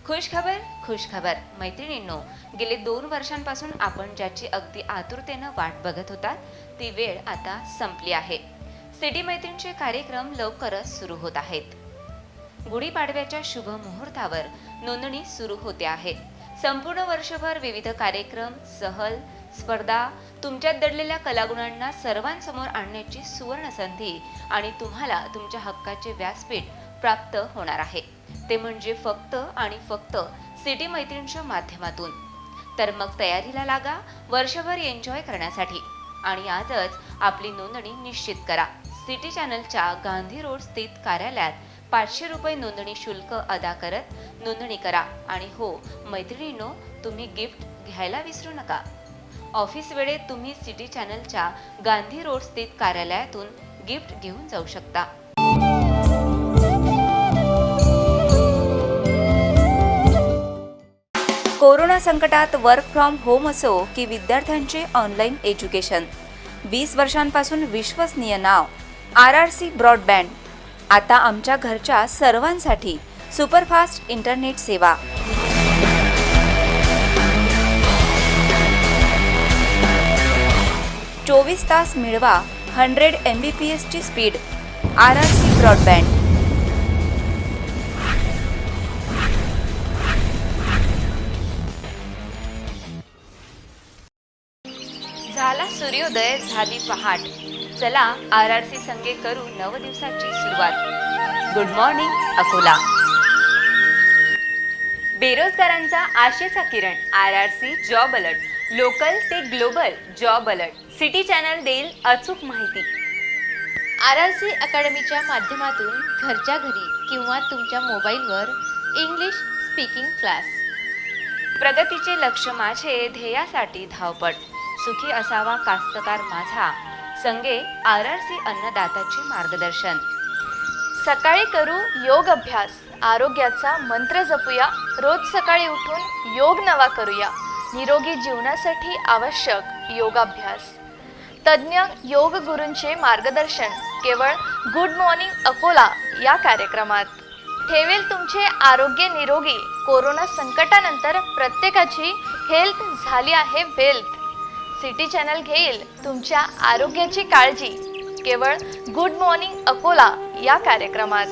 खुशखबर मैत्रिणींनो, गेले 2 वर्षांपासून आपण ज्याची अगदी आतुरतेनं वाट बघत होता ती वेळ आता संपली आहे. सिटी मैत्रीणचे कार्यक्रम लवकरच सुरू होत आहेत. गुढीपाडव्याच्या शुभ मुहूर्तावर नोंदणी सुरू होते आहे. संपूर्ण वर्षभर विविध कार्यक्रम, सहल, स्पर्धा, तुमच्यात दडलेल्या कलागुणांना सर्वांसमोर आणण्याची सुवर्ण संधी आणि तुम्हाला तुमच्या हक्काचे व्यासपीठ प्राप्त होणार आहे. ते म्हणजे फक्त आणि फक्त सिटी मैत्रीणच्या माध्यमातून. तर मग तयारीला लागा वर्षभर एन्जॉय करण्यासाठी आणि आजच आपली नोंदणी निश्चित करा. सिटी चॅनलच्या गांधी रोड स्थित कार्यालयात 500 रुपये नोंदणी शुल्क अदा करत नोंदणी करा. आणि हो मैत्रिणींनो, तुम्ही गिफ्ट घ्यायला विसरू नका. ऑफिस वेळेत तुम्ही सिटी चॅनलच्या गांधी रोड स्थित कार्यालयातून गिफ्ट घेऊन जाऊ शकता. कोरोना संकटात वर्क फ्रॉम होम असो की विद्यार्थ्यांचे ऑनलाईन एज्युकेशन, 20 वर्षांपासून विश्वसनीय नाव RRC ब्रॉडबँड. आता आमच्या घरच्या सर्वांसाठी सुपरफास्ट इंटरनेट सेवा. चोवीस तास मिळवा 100 Mbps ची स्पीड. RRC broadband. झाला सूर्योदय, झाली पहाट. चला RRC संगे करू नव दिवसाची सुरुवात. Good morning Akola. बेरोजगारांचा आशेचा किरण RRC जॉब अलर्ट. लोकल ते global job alert. City channel देईल अचूक माहिती. RRC अकॅडमीच्या माध्यमातून घरच्या घरी किंवा तुमच्या मोबाईलवर इंग्लिश स्पीकिंग क्लास. प्रगतीचे लक्ष माझे, ध्येयासाठी धावपळ. सुखी असावा कास्तकार माझा, संगे RRC अन्नदाताचे मार्गदर्शन. सकाळी करू योग अभ्यास, आरोग्याचा मंत्र जपूया. रोज सकाळी उठून योग नवा करूया. निरोगी जीवनासाठी आवश्यक योगाभ्यास. तज्ज्ञ योग गुरूंचे मार्गदर्शन केवळ गुड मॉर्निंग अकोला या कार्यक्रमात. ठेवेल तुमचे आरोग्य निरोगी. कोरोना संकटानंतर प्रत्येकाची हेल्थ झाली आहे वेल्थ. सिटी चॅनल घेईल तुमच्या आरोग्याची काळजी केवळ गुड मॉर्निंग अकोला या कार्यक्रमात.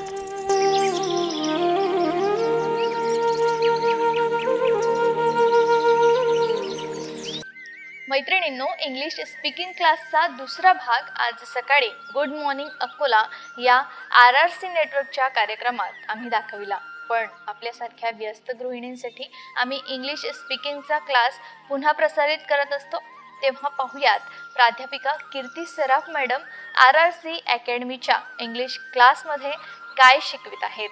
मैत्रिणींनो, इंग्लिश स्पीकिंग क्लासचा दुसरा भाग आज सकाळी गुड मॉर्निंग अकोला या RRC नेटवर्कच्या कार्यक्रमात आम्ही दाखविला. पण आपल्यासारख्या व्यस्त गृहिणींसाठी आम्ही इंग्लिश स्पीकिंगचा क्लास पुन्हा प्रसारित करत असतो. तेव्हा पाहूयात प्राध्यापिका कीर्ती सराफ मॅडम RRC अकॅडमीच्या इंग्लिश क्लासमध्ये काय शिकवित आहेत.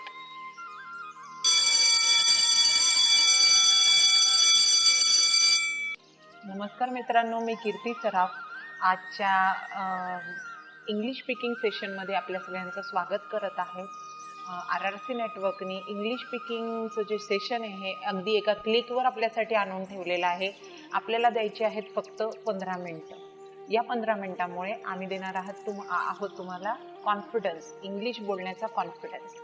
नमस्कार मित्रांनो, मी कीर्ती सराफ. आजच्या इंग्लिश स्पीकिंग सेशनमध्ये आपल्या सगळ्यांचं स्वागत करत आहे. RRC नेटवर्कनी इंग्लिश स्पीकिंगचं जे सेशन आहे हे अगदी एका क्लिकवर आपल्यासाठी आणून ठेवलेलं आहे. आपल्याला द्यायचे आहेत फक्त 15 मिनटं. या 15 मिनटामुळे आम्ही देणार आहोत तुम्हाला कॉन्फिडन्स, इंग्लिश बोलण्याचा कॉन्फिडन्स.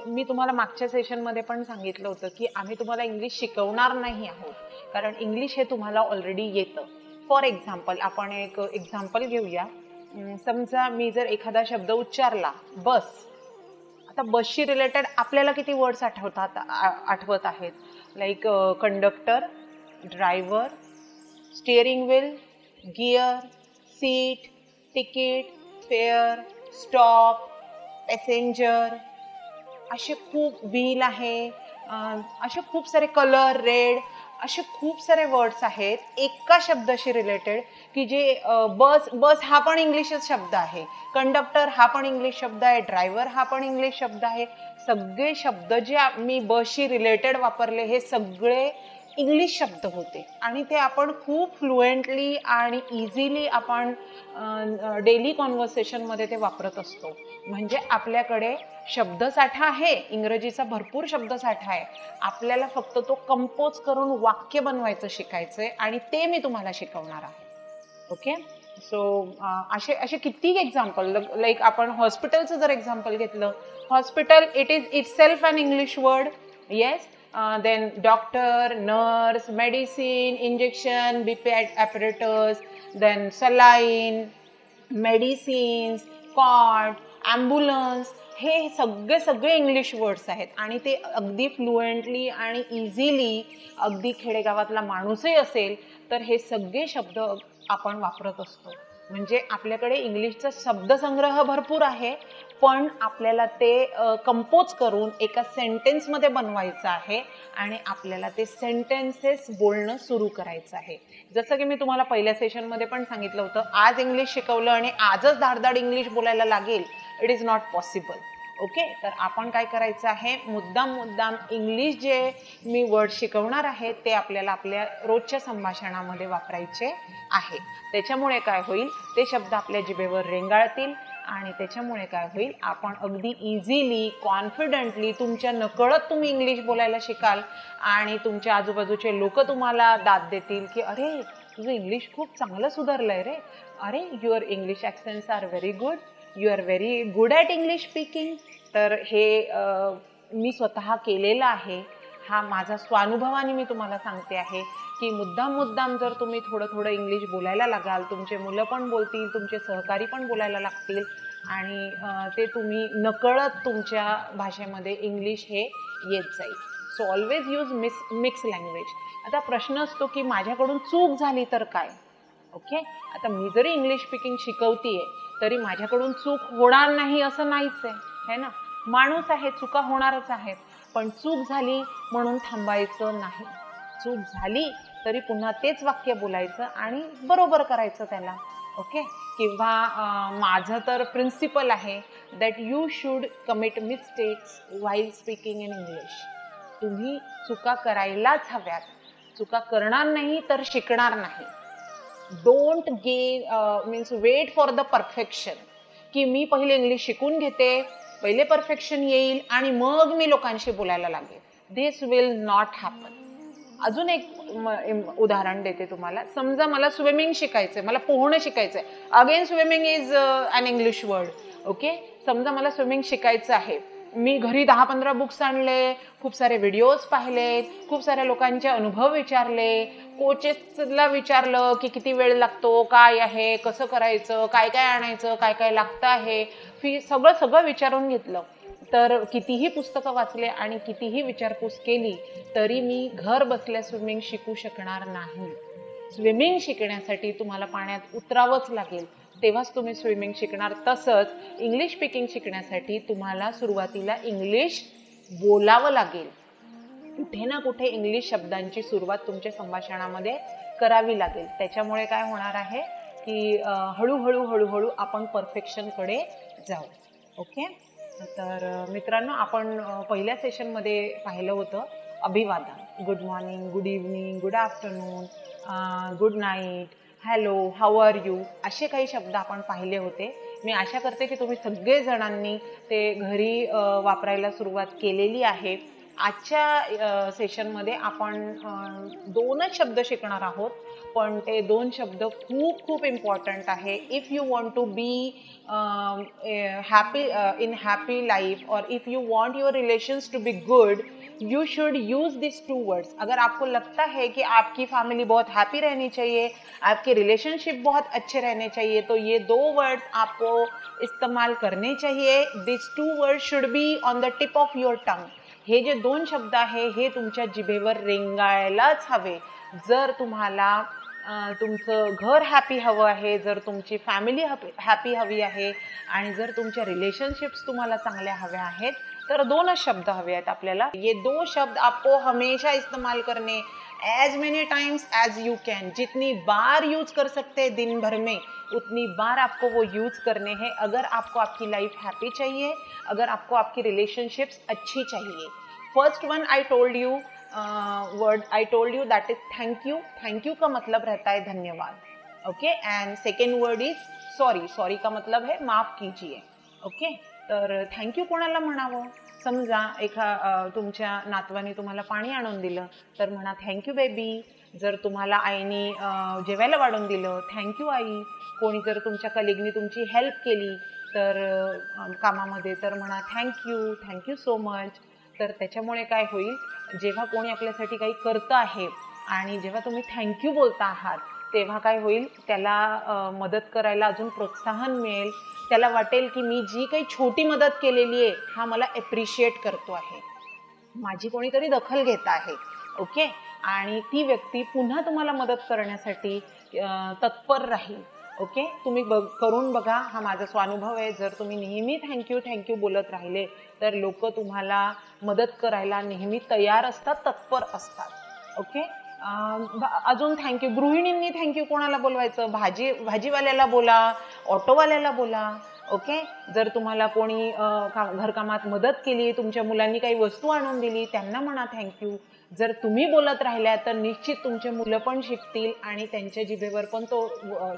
मी तुम्हाला मागच्या सेशनमध्ये पण सांगितलं होतं की आम्ही तुम्हाला इंग्लिश शिकवणार नाही आहोत, कारण इंग्लिश हे तुम्हाला ऑलरेडी येतं. फॉर एक्झाम्पल, आपण एक एक्झाम्पल घेऊया. समजा मी जर एखादा शब्द उच्चारला बस, आता बसशी रिलेटेड आपल्याला किती वर्ड्स आठवत आहेत, like conductor, driver, steering wheel, gear, seat, ticket, fair, stop, passenger, असे खूप व्हील आहे, असे खूप सारे कलर, रेड, असे खूप सारे वर्ड्स आहेत एका शब्दाशी रिलेटेड की जे बस हा पण इंग्लिशच शब्द आहे, कंडक्टर हा पण इंग्लिश शब्द आहे, ड्रायव्हर हा पण इंग्लिश शब्द आहे. सगळे शब्द जे मी बसशी रिलेटेड वापरले हे सगळे इंग्लिश शब्द होते आणि ते आपण खूप फ्लुएंटली आणि इझिली आपण डेली कॉन्व्हर्सेशनमध्ये ते वापरत असतो. म्हणजे आपल्याकडे शब्दसाठा आहे, इंग्रजीचा भरपूर शब्दसाठा आहे. आपल्याला फक्त तो कंपोज करून वाक्य बनवायचं शिकायचंय आणि ते मी तुम्हाला शिकवणार आहे. ओके, सो असे किती एक्झाम्पल, लाईक आपण हॉस्पिटलचं जर एक्झाम्पल घेतलं, hospital it is itself an English word. Yes, then doctor, nurse, medicine, injection, BP apparatus, then saline, medicines, cot, ambulance, हे सगळे इंग्लिश वर्ड्स आहेत आणि ते अगदी फ्लुएंटली आणि इझिली, अगदी खेडेगावातला माणूसही असेल तर हे सगळे शब्द आपण वापरत असतो. म्हणजे आपल्याकडे इंग्लिशचा शब्दसंग्रह भरपूर आहे, पण आपल्याला ते कंपोज करून एका सेंटेन्समध्ये बनवायचं आहे आणि आपल्याला ते सेंटेन्सेस बोलणं सुरू करायचं आहे. जसं की मी तुम्हाला पहिल्या सेशनमध्ये पण सांगितलं होतं, आज इंग्लिश शिकवलं आणि आजच धाडधाड इंग्लिश बोलायला लागेल, it is not possible. Okay, तर आपण काय करायचं आहे, मुद्दाम इंग्लिश जे मी वर्ड शिकवणार आहे ते आपल्याला आपल्या रोजच्या संभाषणामध्ये वापरायचे आहे. त्याच्यामुळे काय होईल, ते शब्द आपल्या जिभेवर रेंगाळतील आणि त्याच्यामुळे काय होईल, आपण अगदी इझिली, कॉन्फिडंटली, तुमच्या नकळत तुम्ही इंग्लिश बोलायला शिकाल आणि तुमच्या आजूबाजूचे लोक तुम्हाला दाद देतील की अरे तुझं इंग्लिश खूप चांगलं सुधारलंय रे, अरे your English accents are very good, you are very good at English speaking. तर हे मी स्वतः केलेलं आहे. हा माझा स्वानुभवाने मी तुम्हाला सांगते आहे की मुद्दाम जर तुम्ही थोडं इंग्लिश बोलायला लागाल, तुमचे मुलं पण बोलतील, तुमचे सहकारी पण बोलायला लागतील आणि ते तुम्ही नकळत तुमच्या भाषेमध्ये इंग्लिश हे येत जाईल. So always use mix language. आता प्रश्न असतो की माझ्याकडून चूक झाली तर काय. ओके, आता मी जरी इंग्लिश स्पीकिंग शिकवतीये तरी माझ्याकडून चूक होणार नाही असं नाहीच आहे ना. माणूस आहे, चुका होणारच आहेत, पण चूक झाली म्हणून थांबायचं नाही. चूक झाली तरी पुन्हा तेच वाक्य बोलायचं आणि बरोबर करायचं त्याला. ओके, किंवा माझं तर प्रिन्सिपल आहे that you should commit mistakes while speaking in English. तुम्ही चुका करायलाच हव्यात, चुका करणार नाही तर शिकणार नाही. Don't means wait for the perfection, की मी पहिले इंग्लिश शिकून घेते, पहिले परफेक्शन येईल आणि मग मी लोकांशी बोलायला लागेल. दिस विल नॉट हॅपन. अजून एक उदाहरण देते तुम्हाला. समजा मला स्विमिंग शिकायचंय, मला पोहणं शिकायचंय. Again swimming is an English word. Okay, समजा मला स्विमिंग शिकायचं आहे, मी घरी 10-15 बुक्स आणले, खूप सारे व्हिडिओज पाहिले, खूप साऱ्या लोकांचे अनुभव विचारले, कोचेसला विचारलं की किती वेळ लागतो, काय आहे, कसं करायचं, काय काय आणायचं, काय काय लागतं आहे, सगळं विचारून घेतलं. तर कितीही पुस्तकं वाचले आणि कितीही विचारपूस केली तरी मी घर बसल्या स्विमिंग शिकू शकणार नाही. स्विमिंग शिकण्यासाठी तुम्हाला पाण्यात उतरावंच लागेल, तेव्हाच तुम्ही स्विमिंग शिकणार. तसंच इंग्लिश स्पीकिंग शिकण्यासाठी तुम्हाला सुरुवातीला इंग्लिश बोलावं लागेल. कुठे ना कुठे इंग्लिश शब्दांची सुरुवात तुमच्या संभाषणामध्ये करावी लागेल. त्याच्यामुळे काय होणार आहे की हळूहळू आपण परफेक्शनकडे जाऊ. ओके, तर मित्रांनो, आपण पहिल्या सेशनमध्ये पाहिलं होतं अभिवादन. Good morning, good evening, good afternoon, good night, hello, how are you असे काही शब्द आपण पाहिले होते. मी आशा करते की तुम्ही सगळेजणांनी ते घरी वापरायला सुरुवात केलेली आहे. आजच्या सेशनमध्ये आपण 2च शब्द शिकणार आहोत, पण ते 2 शब्द खूप खूप इम्पॉर्टंट आहे. If you want to be happy in happy life और if you want your relations to be good, you should use this 2 words. अगर आपको लगता है कि आपकी फैमिली बहुत हैप्पी रहनी चाहिए, आपके रिलेशनशिप बहुत अच्छे रहने चाहिए, तो ये 2 वर्ड्स आपको इस्तेमाल करने चाहिए. दिस 2 words should be on the tip of your tongue. हे जे 2 शब्द आहे हे तुमच्या जिभेवर रेंगाळायलाच हवे. जर तुम्हाला तुमचं घर हॅपी हवं आहे, जर तुमची फॅमिली हॅपी हवी आहे आणि जर तुमच्या रिलेशनशिप्स तुम्हाला चांगल्या हव्या आहेत, तर 2च शब्द हवे आहेत आपल्याला. ये 2 शब्द आपको हमेशा इस्तेमाल करने, as many times as you can, जितनी बार यूज कर सकते हैं दिन भर में उतनी बार आपको वो यूज करने हैं. अगर आपको आपकी लाइफ हैप्पी चाहिए, अगर आपको आपकी रिलेशनशिप्स अच्छी चाहिए. First one I told you word I told you that is thank you. Thank you का मतलब रहता है धन्यवाद. Okay. End second word is sorry. Sorry का मतलब है माफ कीजिए. ओके. तर थँक्यू कोणाला म्हणावं? समजा तुमच्या नातवाने तुम्हाला पाणी आणून दिलं तर म्हणा थँक्यू बेबी. जर तुम्हाला आईने जेवायला वाढून दिलं, थँक्यू आई. कोणी जर तुमच्या कलिगनी तुमची हेल्प केली तर कामामध्ये, तर म्हणा थँक्यू सो मच. तर त्याच्यामुळे काय होईल, जेव्हा कोणी आपल्यासाठी काही करतं आहे आणि जेव्हा तुम्ही थँक्यू बोलता आहात तेव्हा काय होईल, त्याला मदत करायला अजून प्रोत्साहन मिळेल. त्याला वाटेल की मी जी काही छोटी मदत केलेली आहे हा मला ॲप्रिशिएट करतो आहे, माझी कोणीतरी दखल घेत आहे. ओके. आणि ती व्यक्ती पुन्हा तुम्हाला मदत करण्यासाठी तत्पर राहील. ओके. तुम्ही करून बघा. हा माझा स्वानुभव आहे. जर तुम्ही नेहमी थँक्यू बोलत राहिले तर लोक तुम्हाला मदत करायला नेहमी तयार असतात, तत्पर असतात. ओके. अजून थँक्यू, गृहिणींनी थँक्यू कोणाला बोलवायचं? भाजीवाल्याला बोला, ऑटोवाल्याला बोला. ओके. जर तुम्हाला कोणी घरकामात मदत केली, तुमच्या मुलांनी काही वस्तू आणून दिली, त्यांना म्हणा थँक्यू. जर तुम्ही बोलत राहिल्या तर निश्चित तुमचे मुलं पण शिकतील आणि त्यांच्या जिभेवर पण तो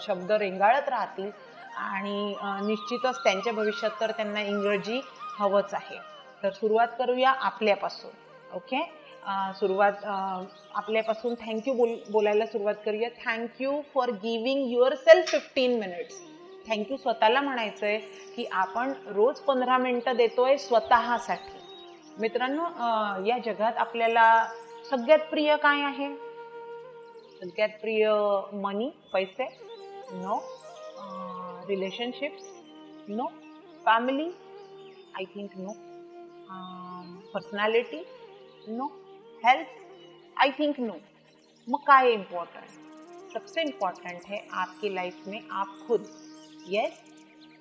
शब्द रेंगाळत राहतील आणि निश्चितच त्यांच्या भविष्यात तर त्यांना इंग्रजी हवंच आहे. तर सुरुवात करूया आपल्यापासून. ओके. आपल्यापासून थँक्यू बोलायला सुरुवात करूया. Thank you for giving your self 15 minutes. Thank you स्वतःला म्हणायचं आहे की आपण रोज 15 मिनिटं देतोय स्वतःसाठी. मित्रांनो, या जगात आपल्याला सगळ्यात प्रिय काय आहे? सगळ्यात प्रिय मनी, पैसे? No. Relationships? No. Family? I think no. Personality? No. Health? I think no. मग काय इम्पॉर्टंट? सबसे इम्पॉर्टंट है आपकी लाइफ में आप खुद. येस.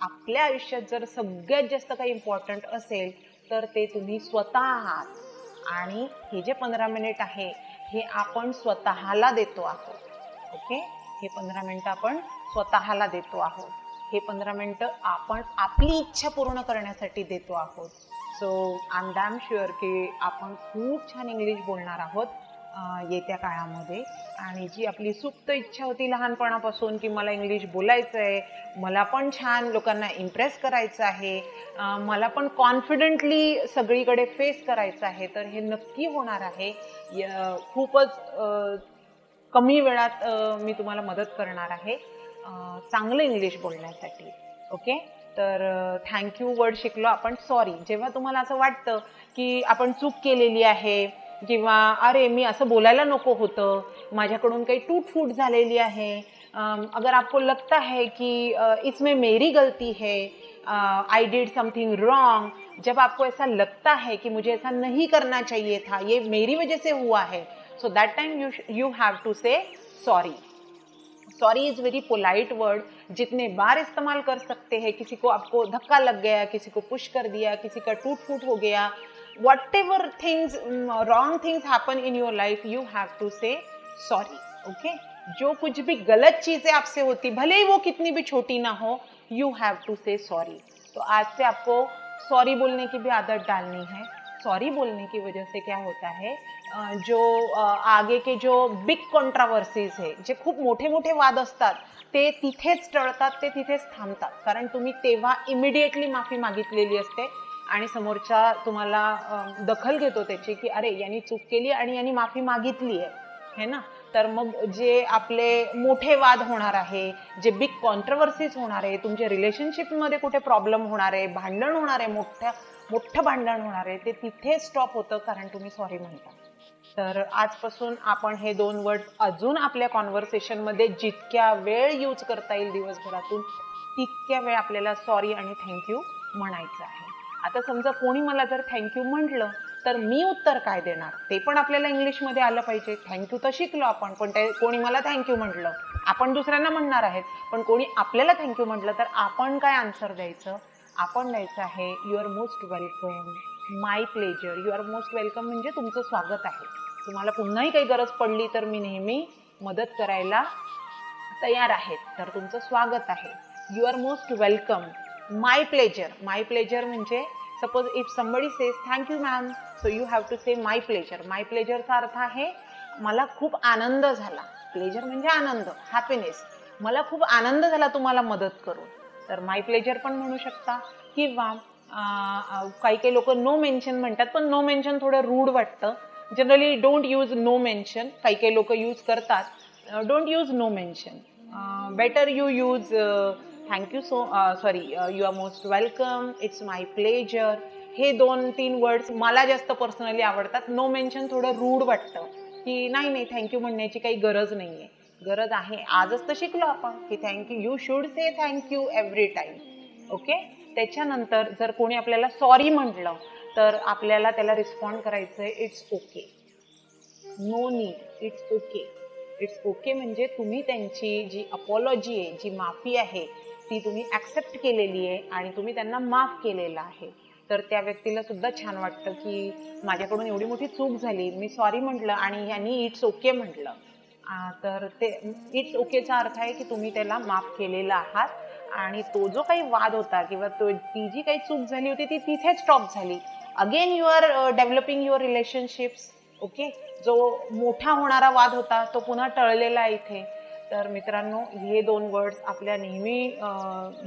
आपल्या आयुष्यात जर सगळ्यात जास्त काही इम्पॉर्टंट असेल तर ते तुम्ही स्वतः आहात. आणि हे जे 15 मिनिट आहे हे आपण स्वतःला देतो आहोत. ओके. हे 15 मिनिटं आपण स्वतःला देतो आहोत. हे 15 मिनिटं आपण आपली इच्छा पूर्ण करण्यासाठी देतो आहोत. So I am damn sure की आपण खूप छान इंग्लिश बोलणार आहोत येत्या काळामध्ये. आणि जी आपली सुप्त इच्छा होती लहानपणापासून की मला इंग्लिश बोलायचं आहे, मला पण छान लोकांना इम्प्रेस करायचं आहे, मला पण कॉन्फिडेंटली सगळीकडे फेस करायचं आहे, तर हे नक्की होणार आहे. खूपच कमी वेळात मी तुम्हाला मदत करणार आहे चांगलं इंग्लिश बोलण्यासाठी. ओके. तर थँक्यू वर्ड शिकलो आपण. सॉरी. जेव्हा तुम्हाला असं वाटतं की आपण चूक केलेली आहे किंवा अरे मी असं बोलायला नको होतं, माझ्याकडून काही टूटफूट झालेली आहे, अगर आपको लगता है कि इसमें मेरी गलती है, आई डिड समथिंग रॉन्ग, जब आपको ऐसा लगता है कि मुझे ऐसा नहीं करना चाहिए था, ये मेरी वजह से हुआ है, so that time you have to say sorry. Sorry is very polite word. जितने बार इस्तेमाल कर सकते हैं. किसी को आपको धक्का लग गया, किसी को पुश कर दिया, किसी का टूट फूट हो गया, whatever things wrong things happen in your life, you have to say sorry. Okay. जो कुछ भी गलत चीजें आपसे होती, भले ही वो कितनी भी छोटी ना हो, you have to say sorry. तो आज से आपको सॉरी बोलने की भी आदत डालनी है. सॉरी बोलने की वजह से क्या होता है, जो आगे के जो बिग कॉन्ट्रावर्सीज है, जे खूप मोठे मोठे वाद असतात ते तिथेच टळतात, ते तिथेच थांबतात. कारण तुम्ही तेव्हा इमिडिएटली माफी मागितलेली असते आणि समोरचा तुम्हाला दखल घेतो त्याची, की अरे यांनी चूक केली आणि यांनी माफी मागितली आहे ना. तर मग जे आपले मोठे वाद होणार आहे, जे बिग कॉन्ट्रोवर्सीज होणार आहे, तुमच्या रिलेशनशिपमध्ये कुठे प्रॉब्लेम होणार आहे, भांडण होणार आहे, मोठं भांडण होणार आहे, ते तिथे स्टॉप होतं कारण तुम्ही सॉरी म्हणता. तर आजपासून आपण हे 2 वर्ड्स अजून आपल्या कॉन्व्हर्सेशनमध्ये जितक्या वेळ यूज करता येईल दिवसभरातून तितक्या वेळ आपल्याला सॉरी आणि थँक्यू म्हणायचं आहे. आता समजा कोणी मला जर थँक्यू म्हटलं तर मी उत्तर काय देणार ते पण आपल्याला इंग्लिशमध्ये आलं पाहिजे. थँक्यू तर शिकलो आपण, पण कोणी मला थँक्यू म्हटलं, आपण दुसऱ्यांना म्हणणार आहेत, पण कोणी आपल्याला थँक्यू म्हटलं तर आपण काय आन्सर द्यायचं? आपण द्यायचं आहे you are most welcome, my pleasure. You are most welcome म्हणजे तुमचं स्वागत आहे. तुम्हाला पुन्हाही काही गरज पडली तर मी नेहमी मदत करायला तयार आहे, तर तुमचं स्वागत आहे. You are most welcome. My pleasure. My pleasure म्हणजे suppose if somebody says thank you ma'am, so you have to say my pleasure. My प्लेजरचा अर्थ आहे मला खूप आनंद झाला. प्लेजर म्हणजे आनंद, हॅपीनेस. मला खूप आनंद झाला तुम्हाला मदत करून, तर माय प्लेजर पण म्हणू शकता. किंवा काही काही लोक नो मेन्शन म्हणतात, पण नो मेन्शन थोडं रूड वाटतं. Generally don't use no mention. काही काही लोक यूज करतात. Don't use no mention. Better you use thank you sorry you are most welcome, it's my pleasure. हे 2-3 वर्ड्स मला जास्त पर्सनली आवडतात. नो मेन्शन थोडं रूड वाटतं, की नाही थँक्यू म्हणण्याची काही गरज नाहीये. गरज आहे. आजच तर शिकलो आपण की thank you, you should say thank you every time. Okay. त्याच्यानंतर जर कोणी आपल्याला सॉरी म्हटलं तर आपल्याला त्याला रिस्पॉन्ड करायचंय it's okay, no need, it's okay. It's okay म्हणजे तुम्ही त्यांची जी अपॉलॉजी आहे, जी माफी आहे, ती तुम्ही ॲक्सेप्ट केलेली आहे आणि तुम्ही त्यांना माफ केलेलं आहे. तर त्या व्यक्तीला सुद्धा छान वाटतं की माझ्याकडून एवढी मोठी चूक झाली, मी सॉरी म्हटलं आणि ह्यांनी इट्स ओके म्हटलं. तर ते इट्स ओकेचा अर्थ आहे की तुम्ही त्याला माफ केलेलं आहात आणि तो जो काही वाद होता किंवा ती जी काही चूक झाली होती ती तिथे स्टॉप झाली. Again you are developing your relationships. Okay. जो मोठा होणारा वाद होता तो पुन्हा टळलेला आहे इथे. तर मित्रांनो, हे 2 वर्ड्स आपल्या नेहमी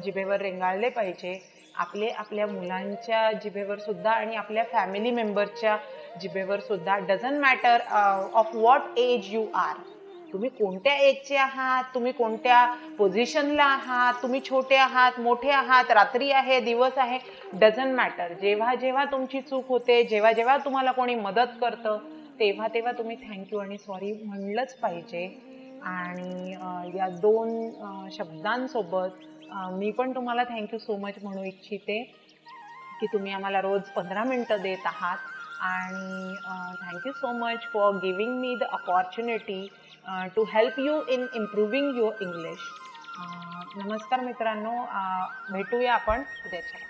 जिभेवर रेंगाळले पाहिजे. आपल्या मुलांच्या जिभेवर सुद्धा आणि आपल्या फॅमिली मेंबरच्या जिभेवर सुद्धा. Doesn't matter of what age you are. तुम्ही कोणत्या एजचे आहात, तुम्ही कोणत्या पोझिशनला आहात, तुम्ही छोटे आहात, मोठे आहात, रात्री आहे, दिवस आहे, डझंट मॅटर. जेव्हा जेव्हा तुमची चूक होते, जेव्हा जेव्हा तुम्हाला कोणी मदत करतं, तेव्हा तेव्हा तुम्ही थँक्यू आणि सॉरी म्हणलंच पाहिजे. आणि या 2 शब्दांसोबत मी पण तुम्हाला थँक्यू सो मच म्हणू इच्छिते की तुम्ही आम्हाला रोज 15 मिनटं देत आहात. आणि thank you so much for giving me the opportunity to help you in improving your English. नमस्कार मित्रांनो, भेटूया आपण उद्याच्या.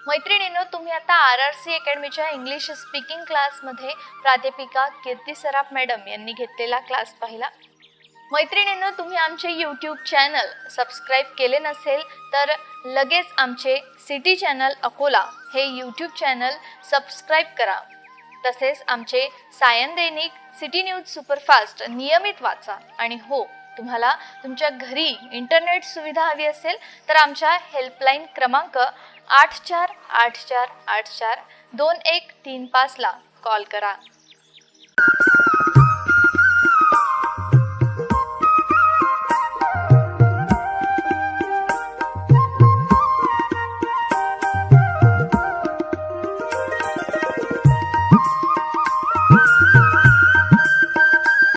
मैत्रिणींनो, तुम्ही आता RRC अकॅडमीच्या इंग्लिश स्पीकिंग क्लासमध्ये प्राध्यापिका कीर्ती सराफ मॅडम यांनी घेतलेला क्लास पाहिला. मैत्रिणींनो, तुम्ही आमचे यूट्यूब चॅनल सबस्क्राईब केले नसेल तर लगेच आमचे सिटी चॅनल अकोला हे यूट्यूब चॅनल सबस्क्राईब करा. तसेच आमचे सायन दैनिक, सिटी न्यूज सुपरफास्ट नियमित वाचा. आणि हो, तुम्हाला तुमच्या घरी इंटरनेट सुविधा हवी असेल तर आमच्या हेल्पलाईन क्रमांक 8484842135 ला कॉल करा.